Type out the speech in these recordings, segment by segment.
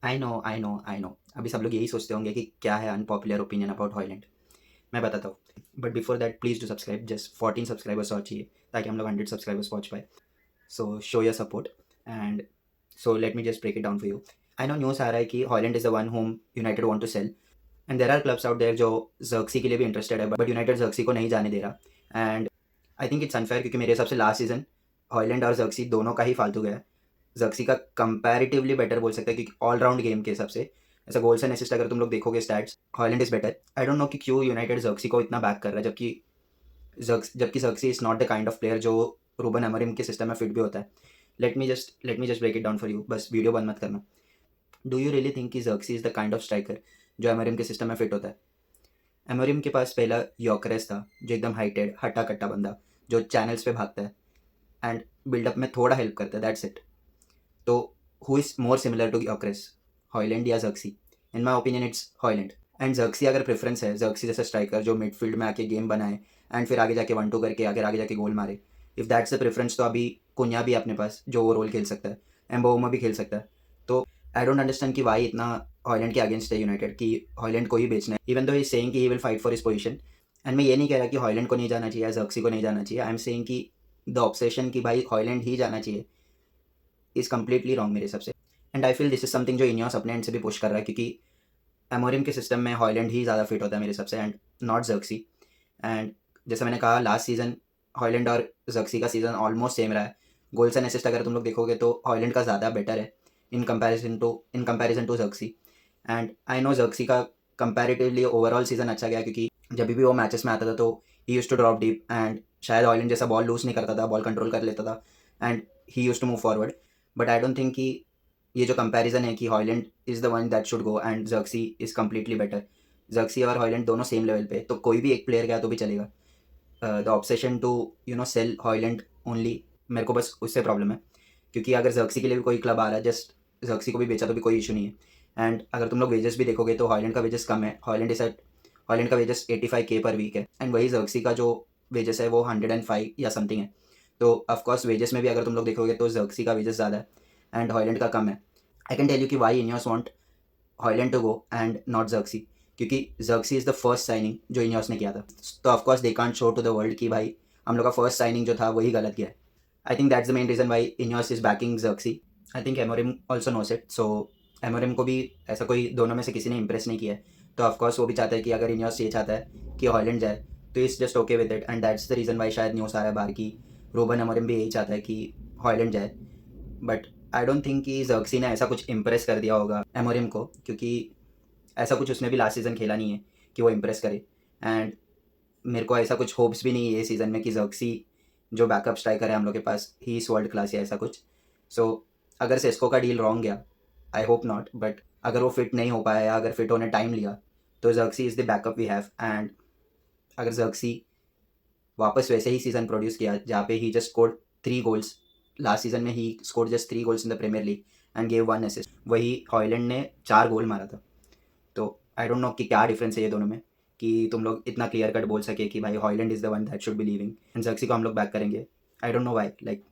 I know. अभी सब लोग यही सोचते होंगे कि क्या है अनपॉपुलर ओपिनियन अबाउट हॉयलैंड। मैं बताता हूँ। But before that please do subscribe. Just 14 subscribers और चाहिए ताकि हम लोग 100 सब्सक्राइबर्स पहुँच पाए। So show your support and so let me just break it down for you. I know news आ रहा है कि Hojlund is the one whom United want to sell and there are clubs out there जो Zirkzee के लिए भी interested है, but United जर्क्सी को नहीं जाने दे रहा। And I think it's unfair क्योंकि मेरे हिसाब से लास्ट सीजन हॉयलैंड और जर्क्सी दोनों का ही फालतू गया। जर्क्सी का कंपैरेटिवली बेटर बोल सकते हैं क्योंकि ऑलराउंड गेम के हिसाब से ऐसा गोल्स एंड असिस्ट अगर तुम लोग देखोगे stats Holland is better. I don't no कि क्यों यूनाइटेड जर्क्सी को इतना बैक कर रहा है, जबकि Zirkzee is not the kind of player जो रूबन अमरिम के सिस्टम में फिट भी होता है। Let me just break it down for you, बस वीडियो बंद मत करना। डू यू रियली थिंक कि Zirkzee is the kind of striker जो अमरिम के सिस्टम में फिट होता है? अमरिम के पास पहला योकरेस था जो एकदम हाइटेड हट्टा कट्टा बंदा जो चैनल्स पे भागता है एंड बिल्डअप में थोड़ा हेल्प करता है, दैट्स इट। तो who is more similar to Gyokeres, Hojlund या Zirkzee? In my opinion it's Hojlund. And Zirkzee अगर प्रेफरेंस है, जर्क्सी जैसा स्ट्राइकर जो मिडफील्ड में आके गेम बनाए एंड फिर आगे जाके 1-2 करके अगर आगे जाके गोल मारे, इफ़ दैट्स द प्रेफरेंस तो अभी कुन्या भी है अपने पास जो वो रोल खेल सकता है, एम्बोमा भी खेल सकता है। तो आई डोंट अंडरस्टैंड कि वाई इतना हॉयलैंड के अगेंस्ट है यूनाइटेड कि हॉयलैंड को ही बेचना है, इवन दो ही सेइंग कि he will fight for his position. And मैं ये नहीं कह रहा कि हॉयलैंड को नहीं जाना चाहिए या जर्क्सी को नहीं जाना चाहिए। आई एम सेइंग कि द ऑब्सेशन कि भाई हॉयलैंड ही जाना चाहिए इज़ कम्प्लीटली रॉन्ग मेरे हिसाब से। And I feel this is something जो इनियोस अपने एंड से भी पुश कर रहा है क्योंकि एमोरिम के सिस्टम में हॉयलैंड ही ज़्यादा फिट होता है मेरे हिसाब से एंड नॉट जर्क्सी। एंड जैसे मैंने कहा लास्ट सीजन हॉयलैंड और जर्क्सी का सीजन ऑलमोस्ट सेम रहा है। गोल्स एंड असिस्ट अगर तुम लोग देखोगे तो हॉयलैंड का ज़्यादा बेटर है in comparison to Zirkzee. And I know Zirkzee का कंपैरेटिवली ओवरऑल सीजन अच्छा गया क्योंकि जब भी वो मैचेस में आता था तो he use to drop deep and शायद हॉयलैंड जैसा बॉल लूज नहीं करता था, बॉल कंट्रोल कर लेता था and he use to move forward. But I don't think कि ये जो कंपैरिजन है कि Hojlund is the one that should go and Zirkzee is completely better. Zirkzee और हॉयलैंड दोनों सेम लेवल पे, तो कोई भी एक प्लेयर गया तो भी चलेगा। The obsession to sell Hojlund only, मेरे को बस उससे प्रॉब्लम है क्योंकि अगर जर्क्सी के लिए भी कोई क्लब आ रहा है जस्ट जर्क्सी को भी बेचा तो भी कोई इशू नहीं है। एंड अगर तुम लोग वेजेस भी देखोगे तो हॉयलैंड का वेजेस कम है, हॉयलैंड का वेजेस 85K पर वीक है एंड वही जर्क्सी का जो वेजेस है वो 105 या समथिंग है। तो ऑफकोर्स वेजेस में भी अगर तुम लोग देखोगे तो जर्क्सी का वेजेस ज़्यादा है एंड हॉयलैंड का कम है। आई कैन टेल यू कि why INEOS want Hojlund to go and not Zirkzee, क्योंकि Zirkzee is the first signing जो इनियोस ने किया था। तो of course they can't show to the world कि भाई हम लोग का फर्स्ट साइनिंग जो था वही गलत किया है। I think that's the main reason why INEOS is backing Zirkzee. I think Amorim also knows it. So Amorim को भी ऐसा कोई दोनों में से किसी ने इंप्रेस नहीं किया है, तो ऑफकोर्स वो भी चाहता है कि अगर इनियोस ये चाहता है कि हॉयलैंड जाए तो is just okay with it and that's the reason why शायद न्यूज़ आ रहा है बाहर की रूबन एमोरिम भी यही चाहता है कि हॉयलैंड जाए। बट आई डोंट थिंक कि जर्क्सी ने ऐसा कुछ इंप्रेस कर दिया होगा एमोरिम को, क्योंकि ऐसा कुछ उसने भी लास्ट सीज़न खेला नहीं है कि वो इम्प्रेस करे। एंड मेरे को ऐसा कुछ होप्स भी नहीं है ये सीज़न में कि जर्क्सी जो बैकअप स्ट्राइकर है हम लोग के पास ही इस वर्ल्ड क्लास या ऐसा कुछ। सो अगर सेस्को का डील रॉन्ग गया, आई होप नॉट, बट अगर वो फिट नहीं हो पाया या अगर फिट होने टाइम लिया तो Zirkzee is the backup we have. And अगर जर्क्सी वापस वैसे ही सीज़न प्रोड्यूस किया जहाँ पे he just scored 3 goals, last season में he scored just 3 goals in the premier league and gave 1 assist, वही हॉयलैंड ने 4 गोल मारा था। तो आई डोंट नो कि क्या डिफरेंस है ये दोनों में कि तुम लोग इतना क्लियर कट बोल सके कि भाई Hojlund is the one that should be leaving and Zirkzee को हम लोग बैक करेंगे। I don't know why, like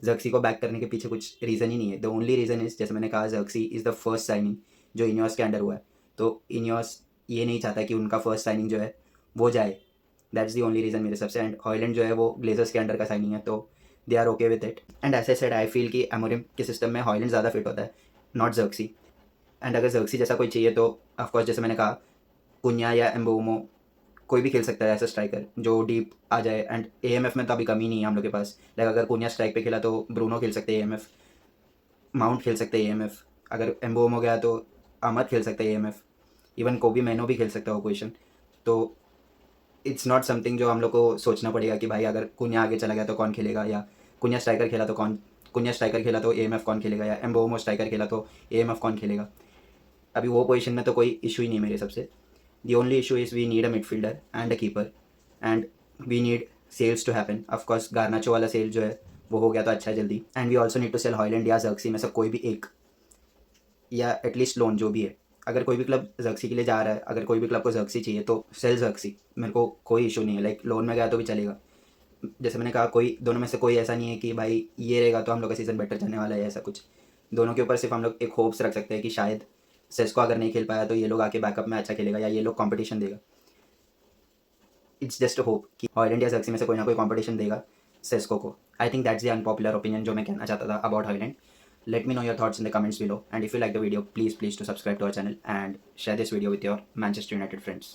Zirkzee को बैक करने के पीछे कुछ रीज़न ही नहीं है। द ओनली रीज़न इज़ जैसे मैंने कहा जर्क्सी इज़ द फर्स्ट साइनिंग जो इनियोस के अंडर हुआ है, तो इनियोस ये नहीं चाहता कि उनका फर्स्ट साइनिंग जो है वो जाए। दैट्स दी ओनली रीज़न मेरे हिसाब से। एंड हॉयलैंड जो है वो ग्लेजर्स के अंडर का साइनिंग है, तो they are okay with it. And as said I feel कि एमोरिम के सिस्टम में हॉयलैंड ज़्यादा फिट होता है, नॉट जर्क्सी। एंड अगर जर्क्सी जैसा कोई चाहिए तो ऑफकोर्स जैसे मैंने कहा कुन्या या एम्बोमो कोई भी खेल सकता है ऐसा स्ट्राइकर जो डीप आ जाए। एंड एएमएफ में तो अभी कमी नहीं है हम लोग के पास, लाइक अगर कुन्या स्ट्राइक पे खेला तो ब्रूनो खेल सकते हैं एएमएफ, माउंट खेल सकते हैं एएमएफ, अगर एम्बोमो गया तो अहमद खेल सकते हैं एएमएफ, इवन कोबी मैनो भी खेल सकता है वो पोजिशन। तो इट्स नॉट समथिंग जो हम लोग को सोचना पड़ेगा कि भाई अगर कुन्या आगे चला गया तो कौन खेलेगा, या कुन्या स्ट्राइकर खेला तो एएमएफ कौन खेलेगा, या एम्बोमो स्ट्राइकर खेला तो एएमएफ कौन खेलेगा। अभी वो पोजीशन में तो कोई इशू ही नहीं है मेरे हिसाब से। The only issue is we need a midfielder and a keeper and we need sales to happen. Of course Garnacho वाला सेल जो है वो हो गया तो अच्छा है जल्दी। And we also need to sell Hojlund या जर्क्सी में से कोई भी एक, या एटलीस्ट लोन जो भी है। अगर कोई भी क्लब जर्क्सी के लिए जा रहा है, अगर कोई भी क्लब को जर्क्सी चाहिए तो सेल जर्क्सी, मेरे को कोई इशू नहीं है, लाइक लोन में गया तो भी चलेगा। जैसे मैंने कहा कोई दोनों में से कोई ऐसा नहीं है कि भाई ये रहेगा तो हम लोग का सीज़न बेटर जाने वाला है ऐसा कुछ। दोनों के ऊपर सिर्फ हम लोग एक होप्स रख सकते हैं कि शायद सेस्को अगर नहीं खेल पाया तो ये लोग आके बैकअप में अच्छा खेलेगा या ये लोग कंपटीशन देगा। इट्स जस्ट होप कि हॉयलैंड या जर्सी में से कोई ना कोई कंपटीशन देगा सेस्को को। आई think that's the unpopular opinion जो मैं कहना चाहता था about Højlund. Let me know your thoughts in the comments below, and if you like the video, please to subscribe to our channel and share this video with your Manchester United friends.